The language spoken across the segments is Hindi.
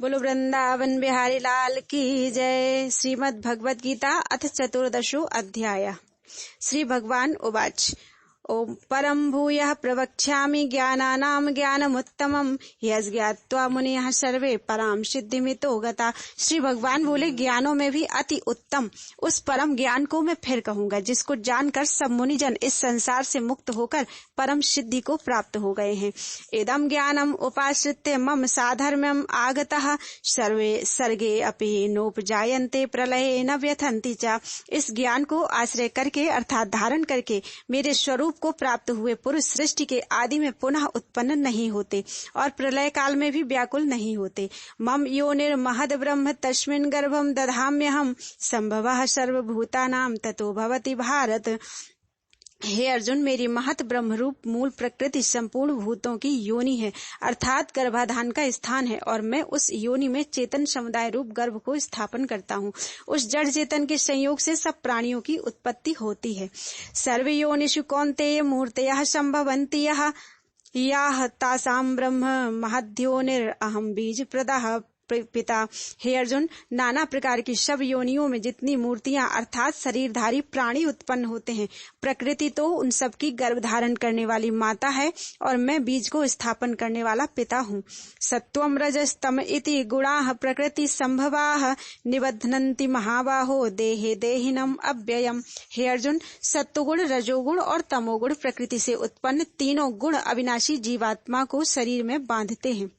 बोलो वृंदावन बिहारी लाल की जय। श्रीमद् भगवद गीता अथ चतुर्दशो अध्याय। श्री भगवान उवाच ओम परम भूयः प्रवक्ष्यामि ज्ञानानां ज्ञानमुत्तमम् यज्ञात्वा मुनिः सर्वे पराम सिद्धिमितो गता। श्री भगवान बोले, ज्ञानों में भी अति उत्तम उस परम ज्ञान को मैं फिर कहूंगा जिसको जानकर सब मुनिजन इस संसार से मुक्त होकर परम सिद्धि को प्राप्त हो गए हैं। इदम ज्ञानम उपाश्रित्य मम साधर्म्यम आगतः सर्वे सर्गे अपि नोपजायन्ते प्रलये न व्यथन्ति च। इस ज्ञान को आश्रय करके अर्थात धारण करके मेरे स्वरूप को प्राप्त हुए पुरुष सृष्टि के आदि में पुनः उत्पन्न नहीं होते और प्रलय काल में भी व्याकुल नहीं होते। मम योनिर्महद् ब्रह्म तस्मिन् गर्भं दधाम्यहम् संभवः सर्वभूतानां ततो भवति भारत। हे अर्जुन, मेरी महत ब्रह्मरूप मूल प्रकृति संपूर्ण भूतों की योनि है अर्थात गर्भाधान का स्थान है और मैं उस योनि में चेतन समुदाय रूप गर्भ को स्थापन करता हूँ। उस जड़ चेतन के संयोग से सब प्राणियों की उत्पत्ति होती है। सर्व योनिषु कौन्तेय मूर्तयः संभवन्ति याः तासां ब्रह्म महद्योनिरहं बीज प्रदः पिता। हे अर्जुन, नाना प्रकार की सब योनियों में जितनी मूर्तियां अर्थात शरीरधारी प्राणी उत्पन्न होते हैं, प्रकृति तो उन सब की गर्भ धारण करने वाली माता है और मैं बीज को स्थापन करने वाला पिता हूँ। सत्वम रजस्तम इति गुणाः प्रकृति संभवाः निबध्नन्ति महाबाहो देहे देहिनम अव्ययम। हे अर्जुन, सत्वगुण रजोगुण और तमोगुण प्रकृति से उत्पन्न तीनों गुण अविनाशी जीवात्मा को शरीर में बांधते हैं।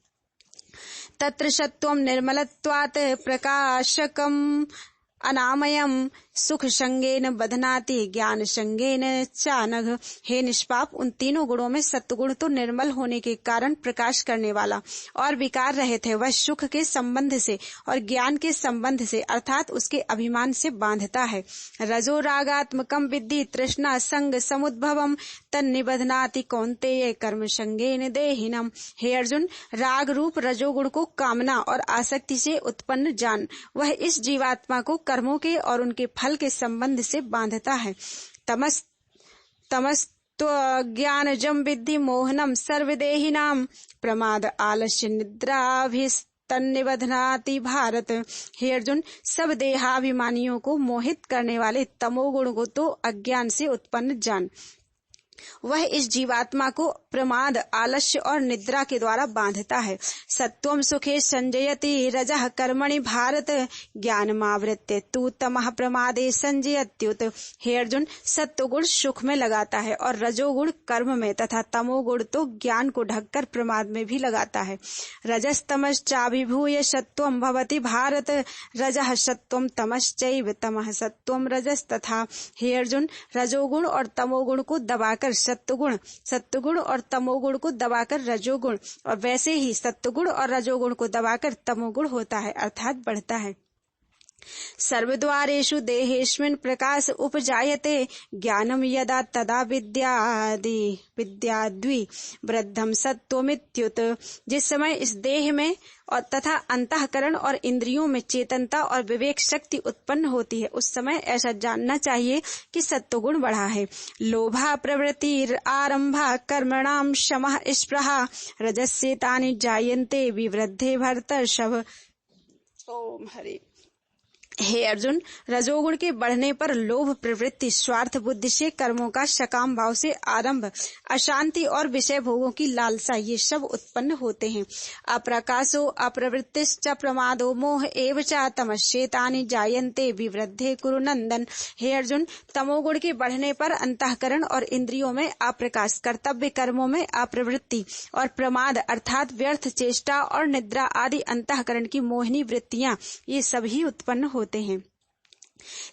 तत्र सत्वं निर्मलत्वात् प्रकाशकम् अनामयम् सुख संगेन बधनाति ज्ञान संगेन चानघ। हे निष्पाप, उन तीनों गुणों में सत्वगुण तो निर्मल होने के कारण प्रकाश करने वाला और विकार रहित है। वह सुख के संबंध से और ज्ञान के संबंध से अर्थात उसके अभिमान से बांधता है। रजो रागात्मकम विद्धि तृष्णा संग समुद्भवम तन्निबध्नाति कौन्तेय कर्म संगेन देहिनम। हे अर्जुन, राग रूप रजोगुण को कामना और आसक्ति से उत्पन्न जान। वह इस जीवात्मा को कर्मों के और उनके फल के संबंध से बांधता है। तमस्त्वज्ञानजं विद्धि मोहनम सर्वदेहिनां प्रमाद आलस्य निद्राभिस्तन्निबध्नाति भारत। हे अर्जुन, सब देहाभिमानियों को मोहित करने वाले तमोगुण को तो अज्ञान से उत्पन्न जान। वह इस जीवात्मा को प्रमाद आलस्य और निद्रा के द्वारा बांधता है। सत्वम सुखे संजयति रजः कर्मणि भारत ज्ञानमावृत्य तु तमः प्रमादे संजयत्युत। हे अर्जुन, सत्वगुण सुख में लगाता है और रजोगुण कर्म में तथा तमोगुण तो ज्ञान को ढककर प्रमाद में भी लगाता है। रजस्तमश्चाभिभूय सत्वम भवति भारत रजः सत्वम तमश्चैव तमः सत्वम रजस्तथा। हे अर्जुन, रजोगुण और तमोगुण को दबाकर सत्वगुण और तमोगुण को दबाकर रजोगुण और वैसे ही सत्वगुण और रजोगुण को दबाकर तमोगुण होता है अर्थात बढ़ता है। सर्वद्वारेषु देहेष्मिन् प्रकाश उपजायते ज्ञानम यदा तदा विद्याद्वि वृद्धम सत्वमित्युत। जिस समय इस देह में और तथा अंतःकरण और इंद्रियों में चेतनता और विवेक शक्ति उत्पन्न होती है, उस समय ऐसा जानना चाहिए कि सत्वगुण बढ़ा है। लोभा प्रवृत्ति आरंभा कर्मणाम शमः स्पृहा रजस्येतानि जायन्ते विवृद्धे भरतर्षभ। ओम हरि। हे अर्जुन, रजोगुण के बढ़ने पर लोभ प्रवृत्ति स्वार्थ बुद्धि से कर्मों का सकाम भाव से आरंभ, अशांति और विषय भोगों की लालसा, ये सब उत्पन्न होते हैं। अप्रकाशो अप्रवृत्तिश्च प्रमादो मोह एव च तमश्चेतानि जायन्ते विवृद्धे कुरु नंदन। हे अर्जुन, तमोगुण के बढ़ने पर अंतःकरण और इंद्रियों में अप्रकाश, कर्तव्य कर्मों में अप्रवृत्ति और प्रमाद अर्थात व्यर्थ चेष्टा और निद्रा आदि अंतःकरण की मोहिनी वृत्तियां, ये सभी उत्पन्न होते हैं।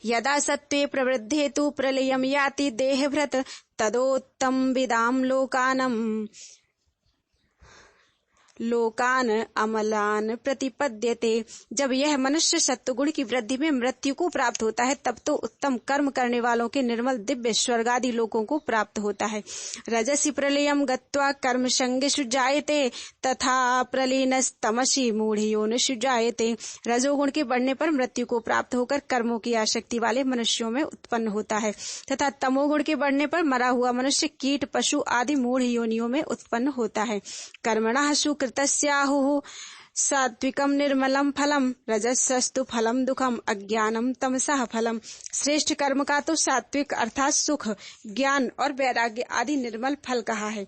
यदा सत्वे प्रवृद्धे तु प्रलयम याति देहभृत तदोत्तम विदाम लोकान अमलान प्रतिपद्यते। जब यह मनुष्य सत्वगुण की वृद्धि में मृत्यु को प्राप्त होता है तब तो उत्तम कर्म करने वालों के निर्मल दिव्य स्वर्ग आदि लोकों को प्राप्त होता है। रजसि प्रलयम गत्वा कर्म संगेषु जायते तथा प्रलीनस्तमसि मूढ़योनिषु जायते। रजोगुण के बढ़ने पर मृत्यु को प्राप्त होकर कर्मों की आसक्ति वाले मनुष्यों में उत्पन्न होता है तथा तमोगुण के बढ़ने पर मरा हुआ मनुष्य कीट पशु आदि मूढ़ योनियों में उत्पन्न होता है। कर्मणः सुकृतस्याहुः सात्विकम निर्मलम फलम, रजसस्तु फलम दुखम, अज्ञानम तमसः फलम। श्रेष्ठ कर्म का तो सात्विक अर्थात सुख, ज्ञान और वैराग्य आदि निर्मल फल कहा है।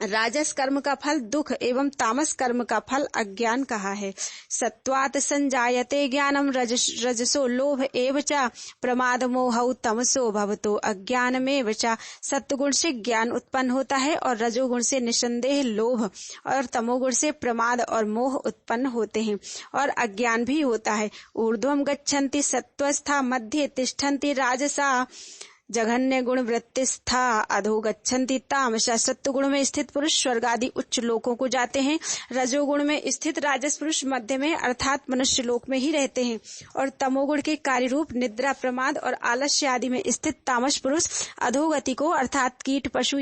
राजस कर्म का फल दुख एवं तामस कर्म का फल अज्ञान कहा है। सत्वात संजायते ज्ञानम, रजसो लोभ एव च, प्रमाद मोहौ तमसो भवतो अज्ञानमेव च। सत्वगुण से ज्ञान उत्पन्न होता है और रजोगुण से निसंदेह लोभ और तमोगुण से प्रमाद और मोह उत्पन्न होते हैं और अज्ञान भी होता है। ऊर्ध्वम गच्छन्ति सत्वस्था, मध्ये तिष्ठन्ति राजसा, जघन्य गुण वृत्तिस्था, अधो गच्छन्ति तामसा। सत्वगुण में स्थित पुरुष स्वर्ग आदि उच्च लोकों को जाते हैं, रजोगुण में स्थित राजस पुरुष मध्य में अर्थात मनुष्य लोक में ही रहते हैं और तमोगुण के कार्य रूप निद्रा, प्रमाद और आलस्य आदि में स्थित तामस पुरुष अधोगति को अर्थात कीट, पशु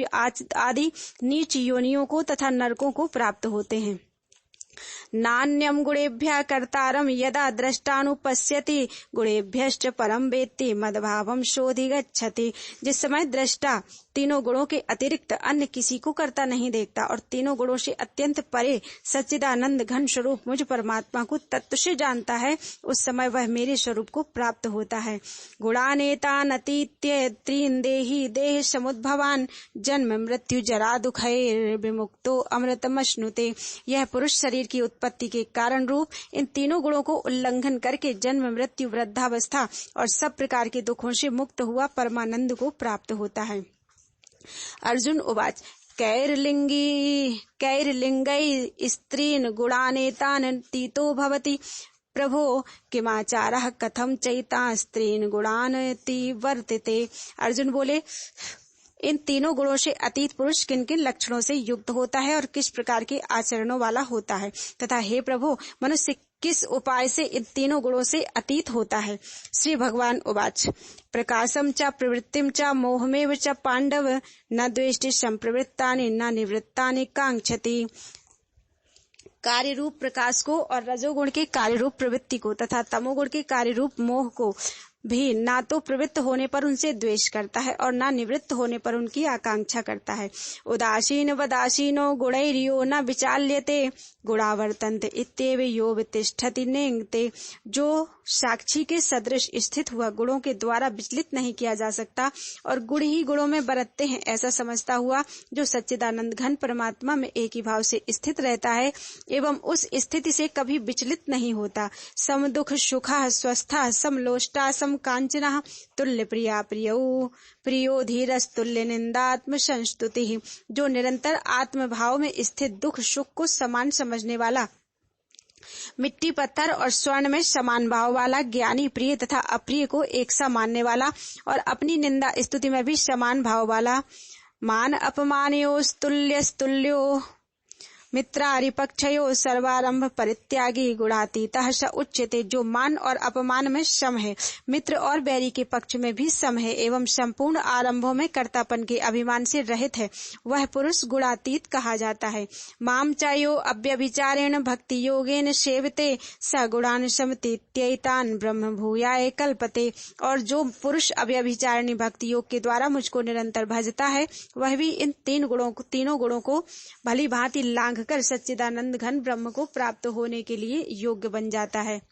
आदि नीच योनियों को तथा नरकों को प्राप्त होते हैं। नान्यम गुणेभ्यः कर्तारम, यदा द्रष्टानुपश्यति, गुणेभ्यश्च परम वेत्ति, मद्भावम शोधिगच्छति। जिस समय दृष्टा तीनों गुणों के अतिरिक्त अन्य किसी को करता नहीं देखता और तीनों गुणों से अत्यंत परे सच्चिदानंद घन स्वरूप मुझ परमात्मा को तत्व से जानता है, उस समय वह मेरे स्वरूप को प्राप्त होता है। गुणानेतानतीत्य त्रीन् देहि देह समुद्भवान, जन्म मृत्यु जरा दुखैर् विमुक्तो अमृतमश्नुते। यह पुरुष शरीर की उत्पत्ति के कारण रूप इन तीनों गुणों को उल्लंघन करके जन्म, मृत्यु, वृद्धावस्था और सब प्रकार के दुखों से मुक्त हुआ परमानंद को प्राप्त होता है। अर्जुन उवाच, कैर्लिंगै स्त्रीन् गुणानेतान् तीतो भवति, प्रभो किमाचारः कथम चैतां स्त्रीन् गुणानति वर्तते। अर्जुन बोले, इन तीनों गुणों से अतीत पुरुष किन किन लक्षणों से युक्त होता है और किस प्रकार के आचरणों वाला होता है, तथा हे प्रभु मनुष्य किस उपाय से इन तीनों गुणों से अतीत होता है। श्री भगवान उवाच, प्रकाशम च प्रवृत्तिम च मोहमेव च पांडव, न द्वेष्टि संप्रवृत्तानि न निवृत्तानि कांक्षति। कार्य रूप प्रकाश को और रजोगुण के कार्य रूप प्रवृत्ति को तथा तमोगुण के कार्य रूप मोह को भी ना तो प्रवृत्त होने पर उनसे द्वेष करता है और ना निवृत्त होने पर उनकी आकांक्षा करता है। उदासीन वदासीनो गुणैर्यो न विचाल्यते, गुणावर्तन्ते इत्येव यो वितिष्ठति नेङ्गते। जो साक्षी के सदृश स्थित हुआ गुणों के द्वारा विचलित नहीं किया जा सकता और गुण ही गुणों में बरतते हैं, ऐसा समझता हुआ जो सच्चिदानंद घन परमात्मा में एक ही भाव से स्थित रहता है एवं उस स्थिति से कभी विचलित नहीं होता। सम दुख सुखा स्वस्था समलोष्टा सम कांचना, तुल्य प्रिया प्रियो धीरस्तुल्य निंदात्म संस्तुति। जो निरंतर आत्म भाव में स्थित दुख सुख को समान समझने वाला, मिट्टी पत्थर और स्वर्ण में समान भाव वाला, ज्ञानी प्रिय तथा अप्रिय को एक सा मानने वाला और अपनी निंदा स्तुति में भी समान भाव वाला, मान अपमानयोस्तुल्यस्तुल्यो मित्रारिपक्षयो सर्वारंभ परित्यागी गुणातीतः स उच्यते। जो मान और अपमान में सम है, मित्र और बैरी के पक्ष में भी सम है एवं संपूर्ण आरंभों में कर्तापन के अभिमान से रहित है, वह पुरुष गुणातीत कहा जाता है। माम चायो अव्यभिचारेण भक्ति योगेन सेवते, स गुणान समतीत्यैतान् ब्रह्म भूयाय कल्पते। और जो पुरुष अव्यभिचारिणी भक्ति योग के द्वारा मुझको निरंतर भजता है, वह भी इन तीनों गुणों को भली भांति लांघ कर सच्चिदानंद घन ब्रह्म को प्राप्त होने के लिए योग्य बन जाता है।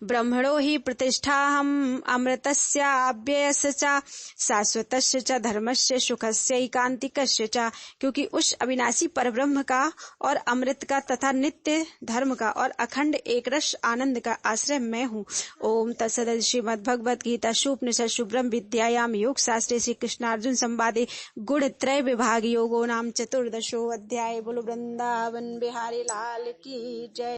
ब्रह्मणो हि प्रतिष्ठाहम अमृतस्याव्ययस्य च शाश्वतस्य च धर्मस्य सुखस्य एकांतिकस्य च। क्योंकि उस अविनाशी परब्रह्म का और अमृत का तथा नित्य धर्म का और अखंड एकरस आनंद का आश्रय मैं हूँ। ओम तत्सदिति। श्रीमद्भगवद गीता उपनिषत्सु ब्रह्म विद्यायाम योग शास्त्रे श्री कृष्णार्जुन संवादे गुण त्रय विभाग योगो नाम 14 अध्याय। बोलो वृंदावन बिहारी लाल की जय।